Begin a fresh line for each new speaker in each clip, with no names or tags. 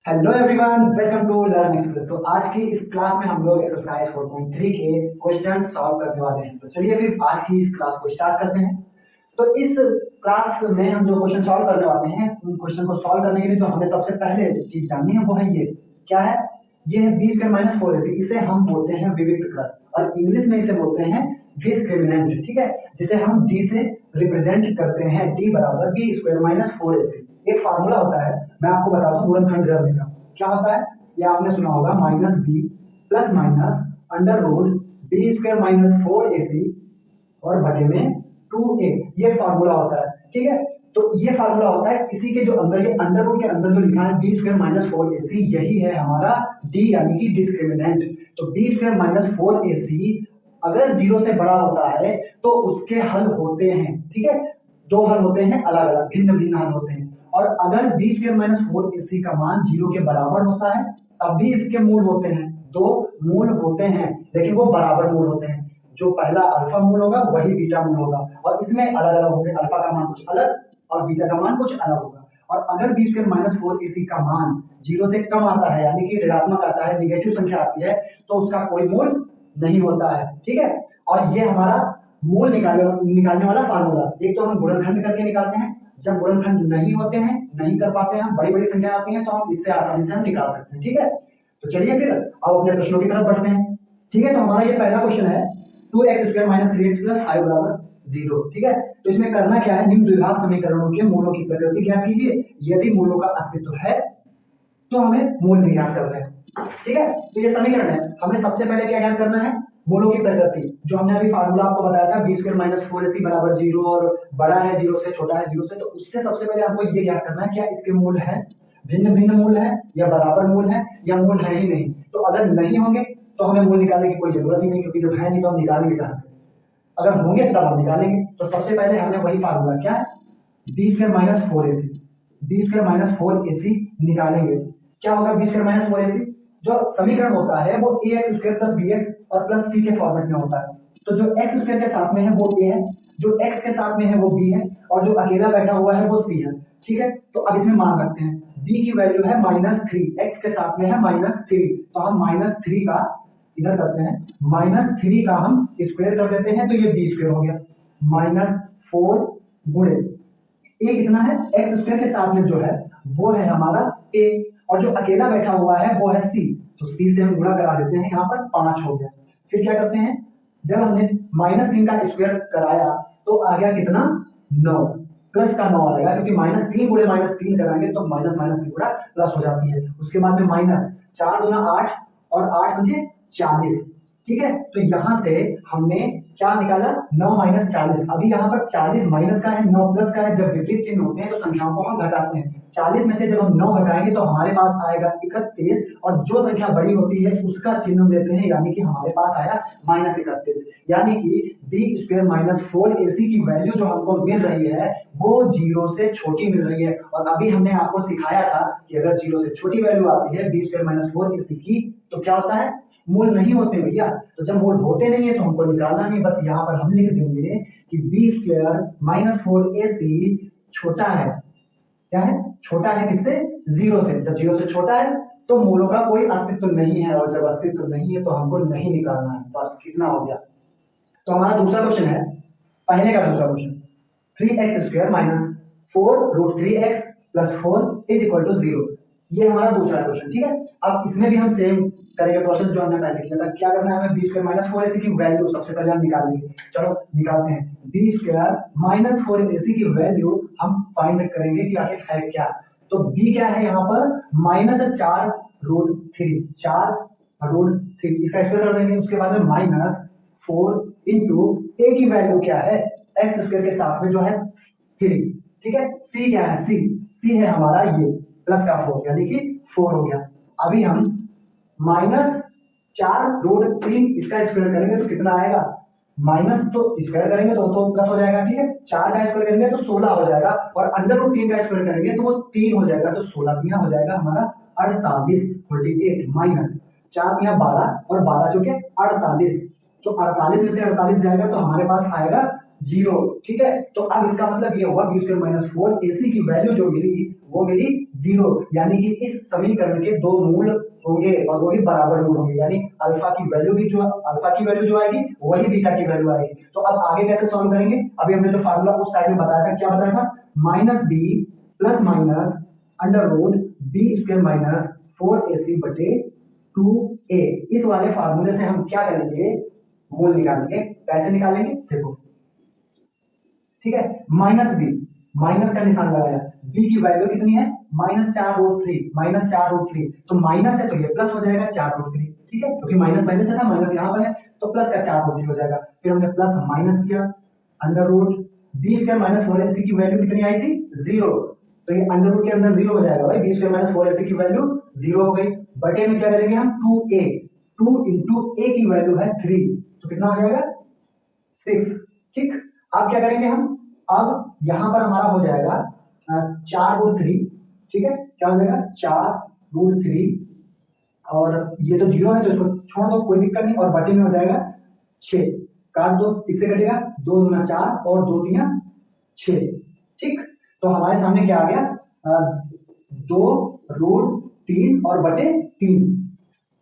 Hello everyone, welcome to learn express. तो आज की इस क्लास में हम लोग एक्सरसाइज 4.3 के क्वेश्चन सॉल्व करने वाले हैं। तो चलिए फिर आज की इस क्लास को स्टार्ट करते हैं। तो इस क्लास में हम जो क्वेश्चन सॉल्व करने वाले हैं, उन क्वेश्चन को सॉल्व करने के लिए जो हमें सबसे पहले चीज जाननी है वो है ये क्या है। ये है b square minus four a सी। इसे हम बोलते हैं विविक्त कर और इंग्लिश में इसे बोलते हैं डिस्क्रिमिनेंट। ठीक है, जिसे हम डी से रिप्रेजेंट करते हैं। डी बराबर B square minus four a सी। एक फार्मूला होता है, मैं आपको बताता हूँ गुणनखंड करने का। क्या होता है ये आपने सुना होगा, minus b plus minus under root b square minus four a c और बटे में टू ए। ये फार्मूला होता है। ठीक है, तो ये फार्मूला होता है इसी के जो अंदर के अंडर रूट के अंदर जो लिखा है b square minus four a सी, यही है हमारा डी यानी कि डिस्क्रिमिनेंट। तो B square minus four a सी अगर जीरो से बड़ा होता है तो उसके हल होते हैं। ठीक है, दो हल होते हैं, अलग अलग भिन्न भिन्न हल होते हैं। और अगर B square minus four a सी का मान जीरो के बराबर होता है तब भी इसके मूल होते हैं। दो मूल होते हैं लेकिन वो बराबर मूल होते हैं। जो पहला अल्फा मूल होगा वही बीटा मूल होगा और इसमें अलग अलग होंगे। अल्फा का मान कुछ अलग और बीटा का मान कुछ अलग होगा। और अगर B square minus four a सी का मान जीरो से कम आता है यानी कि ऋणात्मक आता है, निगेटिव संख्या आती है, तो उसका कोई मूल नहीं होता है। ठीक है, और ये हमारा मूल निकालने वाला फार्मूला। एक तो हम गुणनखंड करके निकालते हैं, जब गुणनखंड नहीं होते हैं, नहीं कर पाते हैं, बड़ी बड़ी संख्या आती है, तो हम इससे आसानी से हम निकाल सकते हैं। ठीक है, तो चलिए फिर अब अपने प्रश्नों की तरफ बढ़ते हैं। ठीक है, तो हमारा ये पहला क्वेश्चन है two x square minus three x plus five बराबर जीरो। ठीक है, तो इसमें करना क्या है, निम्न द्विघात समीकरणों के मूलों की प्रकृति ज्ञात कीजिए। यदि मूलों का अस्तित्व है तो हमें मूल ज्ञात करना है। ठीक है, तो ये समीकरण है, हमें सबसे पहले क्या ज्ञात करना है, मूलों की प्रकृति। जो हमने अभी फार्मूला आपको बताया था B square minus four a सी बराबर जीरो और बड़ा है जीरो से, छोटा है जीरो से, तो उससे सबसे पहले आपको ये ज्ञात करना है क्या इसके मूल है, भिन्न भिन्न मूल है या बराबर मूल है या मूल है ही नहीं। तो अगर नहीं होंगे तो हमें मूल निकालने की कोई जरूरत ही नहीं, क्योंकि जब है नहीं तो हम निकालेंगे कहां से। अगर होंगे तब हम निकालेंगे। तो सबसे पहले हमें वही फार्मूला क्या है, b square minus four a c, b square minus four a c निकालेंगे। क्या होगा b square minus four a c, जो समीकरण होता है वो a x square plus b x और प्लस सी के फॉर्मेट में होता है। तो जो एक्स स्क्वायर के साथ में है वो ए है, जो एक्स के साथ में है वो बी है और जो अकेला बैठा हुआ है वो सी है। ठीक है, तो अब इसमें मान रखते हैं बी की वैल्यू है माइनस थ्री, एक्स के साथ में है माइनस थ्री, तो हम माइनस थ्री का इधर करते हैं, माइनस थ्री का हम स्क्वायर कर देते हैं तो ये बी स्क्वायर हो गया। माइनस फोर गुणे ए कितना है, एक्स स्क्वायर के साथ में जो है वो है हमारा ए और जो अकेला बैठा हुआ है वो है सी, तो सी से हम गुणा करा देते हैं, यहाँ पर पांच हो गया। फिर क्या करते हैं, जब हमने माइनस तीन का स्क्वायर कराया तो आ गया कितना, नौ, प्लस का नौ आएगा, क्योंकि माइनस तीन गुणे माइनस तीन कराएंगे तो माइनस माइनस की गुणा प्लस हो जाती है। उसके बाद में माइनस चार गुना आठ और आठ मुझे 40। ठीक है, तो यहां से हमने क्या निकाला, 9 माइनस 40। अभी यहाँ पर 40 माइनस का है, 9 प्लस का है। जब विपरीत चिन्ह होते हैं तो संख्याओं को हम घटाते हैं। 40 में से जब हम 9 घटाएंगे तो हमारे पास आएगा 31 और जो संख्या बड़ी होती है उसका चिन्ह देते हैं, यानी कि हमारे पास आया माइनस 31। यानी कि B square minus four a सी की वैल्यू जो हमको मिल रही है वो जीरो से छोटी मिल रही है। और अभी हमने आपको सिखाया था कि अगर जीरो से छोटी वैल्यू आती है b square minus four a सी की तो क्या होता है, मूल नहीं होते भैया। तो जब मूल होते नहीं है तो हमको निकालना नहीं, बस यहाँ पर हम लिख देंगे कि B square minus four a सी छोटा है, क्या है, छोटा है किससे, जीरो से। जब जीरो से छोटा है तो मूलों का कोई अस्तित्व नहीं है और जब अस्तित्व नहीं है तो हमको नहीं निकालना है। बस कितना हो गया। तो हमारा दूसरा क्वेश्चन है, पहले का दूसरा question, three x square minus four root three x plus four is equal to zero. ये हमारा दूसरा क्वेश्चन। ठीक है, अब इसमें भी हम सेम करेंगे प्रोसेस जो हमने पहले किया था। क्या करना है, हमें B square minus four a सी की वैल्यू सबसे पहले हम निकालेंगे। चलो निकालते हैं, B square minus four a सी की वैल्यू हम फाइंड करेंगे कि आखिर है क्या। तो बी क्या है यहाँ पर, माइनस चार रूट थ्री, चार रूट थ्री, इसका स्क्वायर कर देंगे। उसके बाद में माइनस फोर इंटू ए की वैल्यू क्या है, एक्स स्क्वायर के साथ में जो है थ्री। ठीक है, सी क्या है, सी है हमारा ये प्लस का फोर, यानी कि फोर हो गया। अभी हम माइनस चार रूट तीन इसका स्क्वायर करेंगे तो कितना आएगा, माइनस तो स्क्वायर करेंगे तो प्लस हो जाएगा। ठीक है, चार का स्क्वायर करेंगे तो 16 हो जाएगा और अंडर रूट तीन का स्क्वायर करेंगे तो वो तीन हो जाएगा, तो 16 तीन हो जाएगा हमारा 48, 48 माइनस चार तीन 12 और 12 जो के 48, तो 48 में से 48 जाएगा तो हमारे पास आएगा जीरो। ठीक है, तो अब इसका मतलब ये हुआ B square minus four a सी की वैल्यू जो मिली वो मिली जीरो, यानी कि इस समीकरण के दो मूल होंगे और वो भी बराबर मूल होंगे, यानी अल्फा की वैल्यू भी जो अल्फा की वैल्यू जो आएगी वही बीटा की वैल्यू आएगी। तो अब आगे कैसे सॉल्व करेंगे? अभी हमने जो फार्मूला उस साइड में बताया था, क्या बताया था? Minus b plus minus under root b square minus 4ac बटे 2a। इस वाले फार्मूले से हम क्या करेंगे? मूल निकालेंगे। कैसे निकालेंगे? देखो, ठीक है, माइनस बी, माइनस का निशान लगाया, बी की वैल्यू कितनी है? -4√3, -4√3, तो माइनस है तो ये प्लस हो जाएगा 4√3, ठीक है, क्योंकि माइनस पहले से था, माइनस यहाँ पर है तो प्लस का 4√3 हो जाएगा। फिर हमने प्लस माइनस किया, under root b square minus 4ac की वैल्यू कितनी आई थी? 0, तो ये अंडर रूट के अंदर 0 हो जाएगा भाई, बी स्क्वायर माइनस 4ac की वैल्यू 0 हो गई। बटे में क्या करेंगे हम? 2a, 2 इंटू a की वैल्यू है 3, तो कितना हो जाएगा? 6, ठीक। अब क्या करेंगे हम? अब यहां पर हमारा हो जाएगा 4√3, ठीक है, क्या हो जाएगा? 4√3, और ये तो 0 है तो इसको छोड़ दो, कोई दिक्कत नहीं, और बटे में हो जाएगा 6, काट दो, इससे कटेगा 2 दूना 4 और 2 तिया 6, ठीक। तो हमारे सामने क्या आ गया? 2√3 और बटे 3,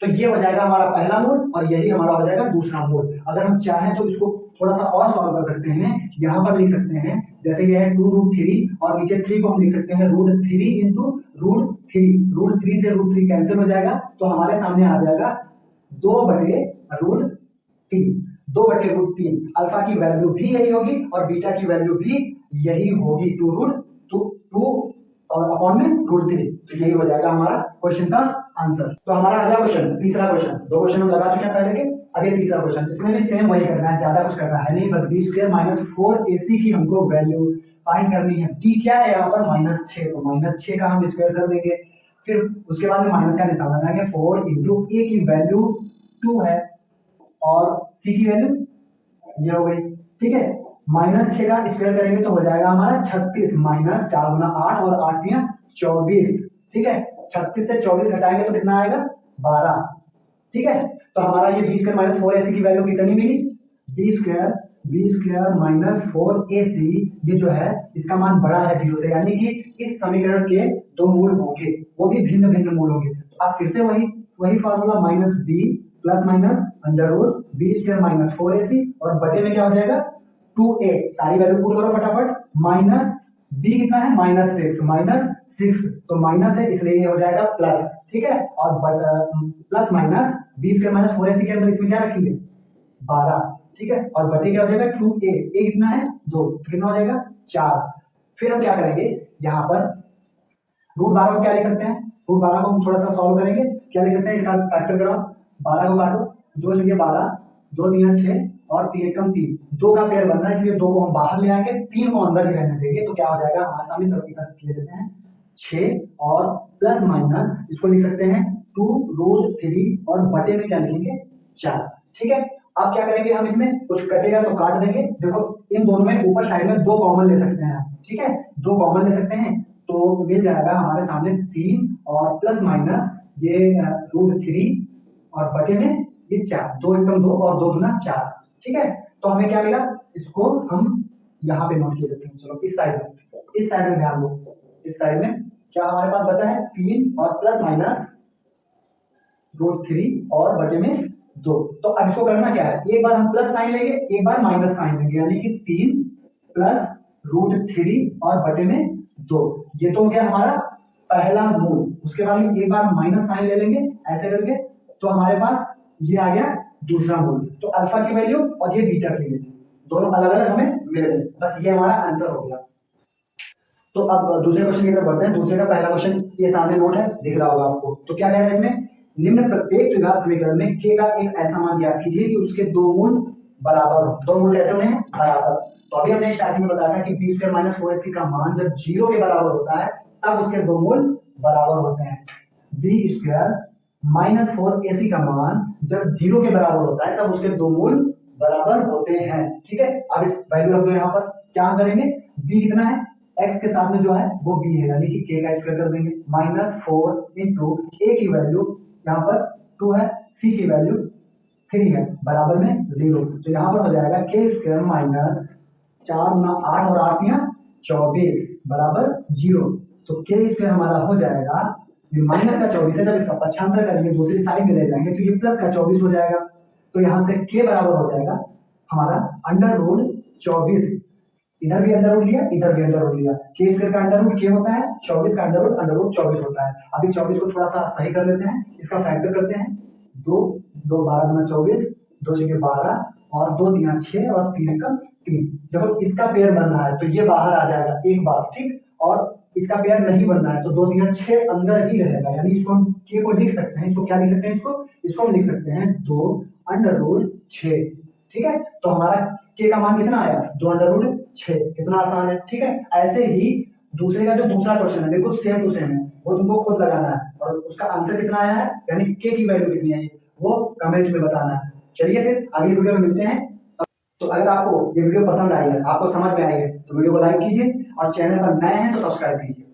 तो ये हो जाएगा हमारा पहला मोड और यही हमारा हो जाएगा दूसरा मोड। अगर हम चाहें तो इसको थोड़ा सा और सॉल्व कर सकते हैं, यहां पर लिख सकते हैं, जैसे ये है 2√3 और नीचे 3 को हम लिख सकते हैं √3 इंटू √3, √3 से √3 कैंसिल हो जाएगा, तो हमारे सामने आ जाएगा 2 बटे √3, 2 बटे √3। अल्फा की वैल्यू भी यही होगी और बीटा की वैल्यू भी यही होगी, 2 और अपॉन में √3, तो यही हो जाएगा हमारा क्वेश्चन का आंसर। तो हमारा अगला क्वेश्चन, तीसरा क्वेश्चन, दो क्वेश्चन हम लगा चुके हैं पहले के, अब ये तीसरा क्वेश्चन, इसमें भी सेम वही करना है, ज्यादा कुछ करना है नहीं, बस बी स्क्वायर माइनस 4ac की हमको वैल्यू फाइंड करनी है। टी क्या है यहाँ पर? -6, तो -6 का हम स्क्वायर कर देंगे, फिर उसके बाद में माइनस का निशान लगाएंगे, 4 इंटू ए की वैल्यू 2 है और सी की वैल्यू ये हो गई, ठीक है। -6 का स्क्वायर करेंगे तो हो जाएगा हमारा 36, -4 गुना 8 और 8 तिया 24, ठीक है। 36 से 24 घटाएंगे तो कितना आएगा? 12, ठीक है। तो हमारा ये बी स्क्वायर माइनस 4ac की वैल्यू कितनी मिली? बी स्क्वायर माइनस 4ac, ये जो है इसका मान बड़ा है 0 से, यानी कि इस समीकरण के दो मूल होंगे, वो भी भिन्न भिन्न मूल होंगे। तो आप फिर से वही formula, minus b plus minus under root b square minus 4ac और बटे में क्या हो जाएगा? 2a, सारी वैल्यू पुट करो फटाफट, माइनस बी कितना है? -6, तो माइनस है इसलिए ये हो जाएगा प्लस, ठीक है, और plus minus b square minus 4ac के अंदर इसमें क्या रखेंगे? 12, ठीक है, और बटे क्या हो जाएगा? 2a, a कितना है? 2, तो कितना हो जाएगा? 4। फिर हम क्या करेंगे? यहाँ पर √12 को क्या लिख सकते हैं? √12 को हम थोड़ा सा सॉल्व करेंगे, क्या लिख सकते हैं? इसका फैक्टर कराओ, 12 को काटो, 2 जगह 12, 2 तिया 6 और 3 एकम 3, 2 का पेयर बनना है, इसलिए 2 को हम बाहर ले आके 3 को अंदर ही रहने देंगे, तो क्या हो जाएगा हमारे सामने? चलो लिख देते हैं 6 और प्लस माइनस इसको लिख सकते हैं 2√3 और बटे में क्या लिखेंगे? 4, ठीक है। अब क्या करेंगे हम? इसमें कुछ कटेगा तो काट देंगे, देखो इन दोनों में ऊपर साइड में 2 कॉमन ले सकते हैं, ठीक है, 2 कॉमन ले सकते हैं, तो मिल जाएगा हमारे सामने 3 और प्लस माइनस ये √3 और बटे में ये 4, 2 एकम 2 और 2 गुना 4, ठीक है। तो हमें क्या मिला? इसको हम यहाँ पे नोट किए देते हैं, चलो इस साइड में ध्यान दो, इस साइड में क्या हमारे पास बचा है? 3 और प्लस माइनस √3 और बटे में 2। तो अब इसको करना क्या है? एक बार हम प्लस साइन लेंगे, एक बार माइनस साइन लेंगे, यानी कि 3 प्लस √3 और बटे में 2, ये तो हो गया हमारा पहला मूल। उसके बाद में एक बार माइनस साइन ले लेंगे ऐसे करके, तो हमारे पास ये आ गया दूसरा मूल। तो अल्फा की वैल्यू और ये बीटा की वैल्यू दोनों अलग अलग हमें मिल गए, बस ये हमारा आंसर हो गया। तो अब दूसरे क्वेश्चन की तरफ बढ़ते हैं। दूसरे का पहला क्वेश्चन ये सामने नोट है, दिख रहा होगा आपको। तो क्या कह रहा है इसमें? निम्न प्रत्येक द्विघात समीकरण में k का एक ऐसा मान ज्ञात कीजिए कि उसके दो मूल बराबर हो। दो मूल कैसे होने? बराबर। तो अभी हमने स्टार्टिंग में बताया था कि बी स्क्वायर माइनस 4ac का मान जब 0 के बराबर होता है तब उसके दो मूल बराबर होते हैं। बी स्क्वायर माइनस 4ac का मान जब 0 के बराबर होता है तब उसके दो मूल बराबर होते हैं, ठीक है। अब इस वैल्यू रख दो यहाँ पर, क्या करेंगे? b कितना है? x के साथ में जो है वो b है, यानी कि k का स्क्वायर कर देंगे, -4 इंटू a की वैल्यू यहाँ पर 2 है, c की वैल्यू 3 है, बराबर में 0। तो यहाँ पर हो जाएगा k स्क्वायर माइनस 4 गुना 8 और 8 यहाँ 24 बराबर 0। तो के स्क्वायर हमारा हो जाएगा, ये माइनस का 24 है, जब इसका पक्षांतर करेंगे दूसरी साइड में ले जाएंगे तो ये प्लस का 24 हो जाएगा। तो यहाँ से के बराबर हो जाएगा हमारा अंडर रूट 24, इधर भी अंडर रूट लिया, इधर भी अंडर रूट लिया, के स्क्वायर का अंडर रूट के होता है, 24 का अंडर रूट 24 होता है। अभी 24 को थोड़ा सा सही कर लेते हैं, इसका फैक्टर करते हैं, 2 2 12 गुना 24, 2 6 12 और 2 3 6 और 3 का 3। जब इसका पेयर बन रहा है तो ये बाहर आ जाएगा एक बार, ठीक, और इसका पेयर नहीं बन रहा है तो 2 3 6 अंदर ही रहेगा, यानी इसको हम के को लिख सकते हैं, इसको क्या लिख सकते हैं, इसको हम लिख सकते हैं 2 अंडर रूट 6, ठीक है। तो हमारा के का मान कितना आया, 2 अंडर रूट 6, कितना आसान है, ठीक है। ऐसे ही दूसरे का जो दूसरा क्वेश्चन है बिल्कुल सेम टू सेम है, वो तुमको खुद लगाना है और उसका आंसर कितना आया है, यानी के की वैल्यू कितनी है वो कमेंट में बताना है। चलिए फिर अगली वीडियो में मिलते हैं। तो अगर आपको ये वीडियो पसंद आई है, आपको समझ में आई है, तो वीडियो को लाइक कीजिए और चैनल पर नए हैं तो सब्सक्राइब कीजिए।